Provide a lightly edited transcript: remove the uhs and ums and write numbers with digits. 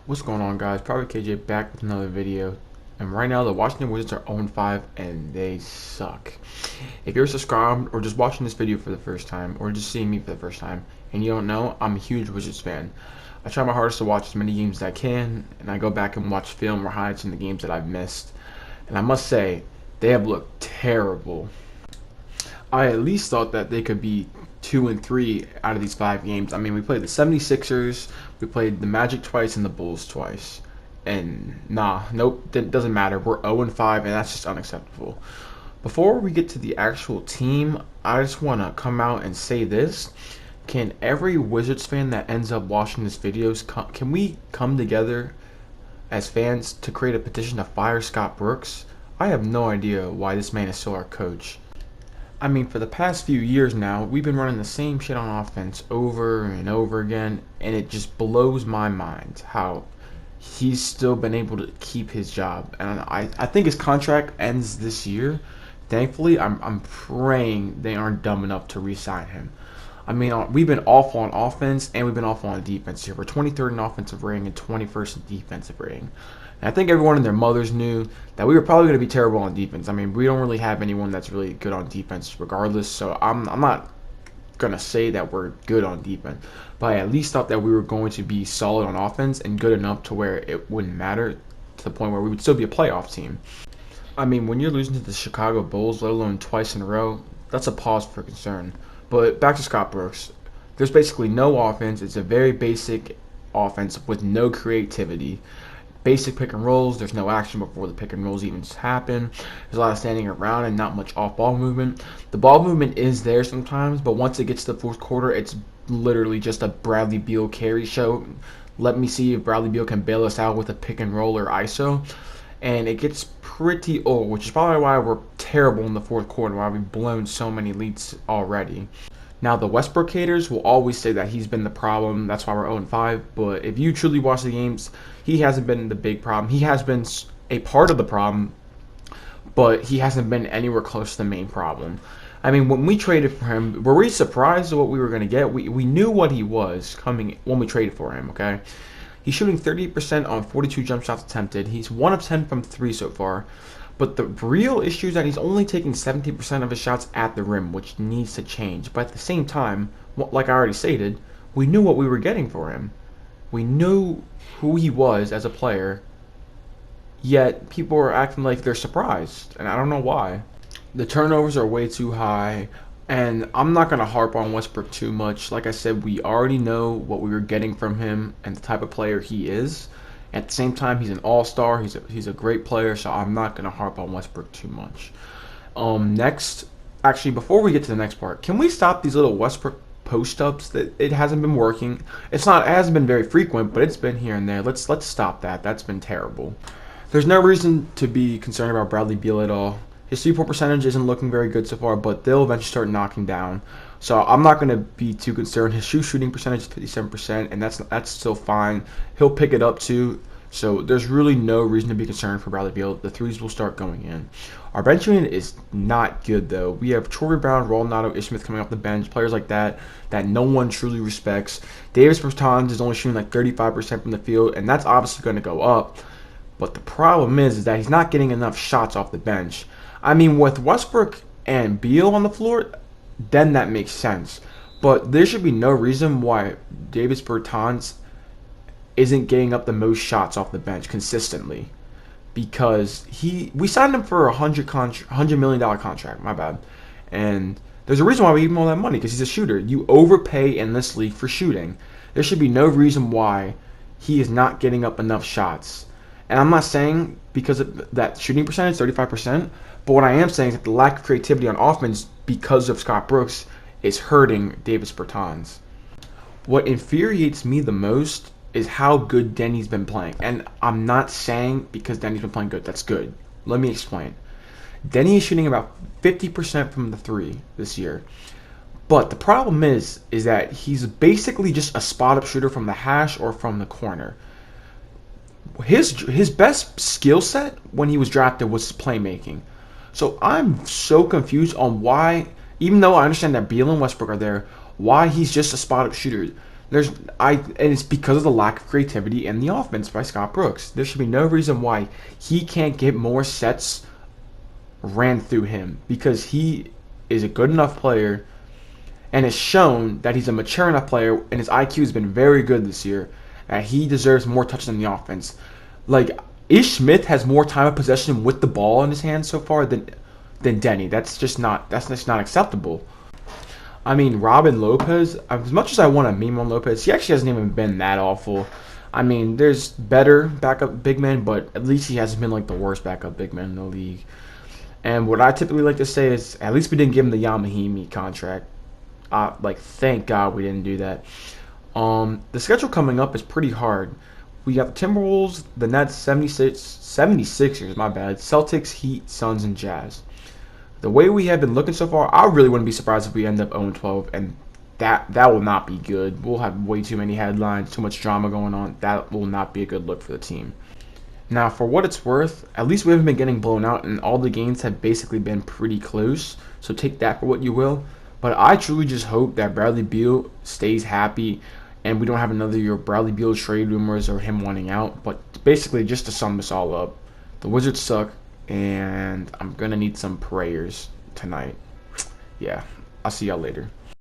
What's going on, guys? Probably KJ back with another video. And right now, the Washington Wizards are 0-5 and they suck. If you're subscribed or just watching this video for the first time or just seeing me for the first time and you don't know, I'm a huge Wizards fan. I try my hardest to watch as many games as I can, and I go back and watch film or highlights in the games that I've missed. And I must say, they have looked terrible. I at least thought that they could be 2-3 out of these 5 games. I mean, we played the 76ers, we played the Magic twice, and the Bulls twice. And nope, it doesn't matter. We're 0-5, and that's just unacceptable. Before we get to the actual team, I just want to come out and say this. Can every Wizards fan that ends up watching this videos, can we come together as fans to create a petition to fire Scott Brooks? I have no idea why this man is still our coach. I mean, for the past few years now, we've been running the same shit on offense over and over again, and it just blows my mind how he's still been able to keep his job. And I think his contract ends this year. Thankfully, I'm praying they aren't dumb enough to re-sign him. I mean, we've been awful on offense, and we've been awful on defense here. We're 23rd in offensive rating and 21st in defensive rating. And I think everyone and their mothers knew that we were probably going to be terrible on defense. I mean, we don't really have anyone that's really good on defense regardless, so I'm not going to say that we're good on defense. But I at least thought that we were going to be solid on offense and good enough to where it wouldn't matter, to the point where we would still be a playoff team. I mean, when you're losing to the Chicago Bulls, let alone twice in a row, that's a pause for concern. But back to Scott Brooks. There's basically no offense. It's a very basic offense with no creativity. Basic pick and rolls. There's no action before the pick and rolls even happen. There's a lot of standing around and not much off-ball movement. The ball movement is there sometimes, but once it gets to the fourth quarter, it's literally just a Bradley Beal carry show. Let me see if Bradley Beal can bail us out with a pick and roll or ISO. And it gets pretty old, which is probably why we're terrible in the fourth quarter, why we've blown so many leads already. Now, the Westbrook haters will always say that he's been the problem. That's why we're 0-5. But if you truly watch the games, he hasn't been the big problem. He has been a part of the problem, but he hasn't been anywhere close to the main problem. I mean, when we traded for him, were we surprised at what we were going to get? We knew what he was coming when we traded for him, okay? He's shooting 38% on 42 jump shots attempted. He's 1 of 10 from 3 so far. But the real issue is that he's only taking 17% of his shots at the rim, which needs to change. But at the same time, like I already stated, we knew what we were getting for him. We knew who he was as a player, yet people are acting like they're surprised, and I don't know why. The turnovers are way too high, and I'm not going to harp on Westbrook too much. Like I said, we already know what we were getting from him and the type of player he is. At the same time, he's an all-star. He's a great player, so I'm not going to harp on Westbrook too much. Next, actually, before we get to the next part, can we stop these little Westbrook post-ups? That it hasn't been working. It hasn't been very frequent, but it's been here and there. Let's stop that. That's been terrible. There's no reason to be concerned about Bradley Beal at all. His three-point percentage isn't looking very good so far, but they'll eventually start knocking down. So I'm not going to be too concerned. His shooting percentage is 57%, and that's still fine. He'll pick it up too. So there's really no reason to be concerned for Bradley Beal. The threes will start going in. Our bench unit is not good, though. We have Torrey Brown, Rolando, Ish Smith coming off the bench, players like that no one truly respects. Davis Bertans is only shooting like 35% from the field, and that's obviously going to go up. But the problem is that he's not getting enough shots off the bench. I mean, with Westbrook and Beal on the floor, then that makes sense. But there should be no reason why Davis Bertans isn't getting up the most shots off the bench consistently, because we signed him for a $100 million contract. My bad. And there's a reason why we give him all that money, because he's a shooter. You overpay in this league for shooting. There should be no reason why he is not getting up enough shots. And I'm not saying because of that shooting percentage, 35%, but what I am saying is that the lack of creativity on offense because of Scott Brooks is hurting Davis Bertans. What infuriates me the most is how good Denny's been playing. And I'm not saying because Denny's been playing good, that's good. Let me explain. Denny is shooting about 50% from the three this year. But the problem is that he's basically just a spot-up shooter from the hash or from the corner. His best skill set when he was drafted was playmaking. So I'm so confused on why, even though I understand that Beal and Westbrook are there, why he's just a spot-up shooter. And it's because of the lack of creativity in the offense by Scott Brooks. There should be no reason why he can't get more sets ran through him, because he is a good enough player and has shown that he's a mature enough player, and his IQ has been very good this year, that he deserves more touches in the offense. Like, Ish Smith has more time of possession with the ball in his hands so far than Denny. That's just not acceptable. I mean, Robin Lopez, as much as I want to meme on Lopez, he actually hasn't even been that awful. I mean, there's better backup big men, but at least he hasn't been like the worst backup big man in the league. And what I typically like to say is, at least we didn't give him the Yamahimi contract. Like, thank God we didn't do that. The schedule coming up is pretty hard. We got the Timberwolves, the Nets, 76ers, my bad, Celtics, Heat, Suns, and Jazz. The way we have been looking so far, I really wouldn't be surprised if we end up 0-12, and that will not be good. We'll have way too many headlines, too much drama going on. That will not be a good look for the team. Now, for what it's worth, at least we haven't been getting blown out, and all the games have basically been pretty close. So take that for what you will. But I truly just hope that Bradley Beal stays happy, and we don't have another year of Bradley Beal trade rumors or him wanting out. But basically, just to sum this all up, the Wizards suck, and I'm gonna need some prayers tonight. Yeah, I'll see y'all later.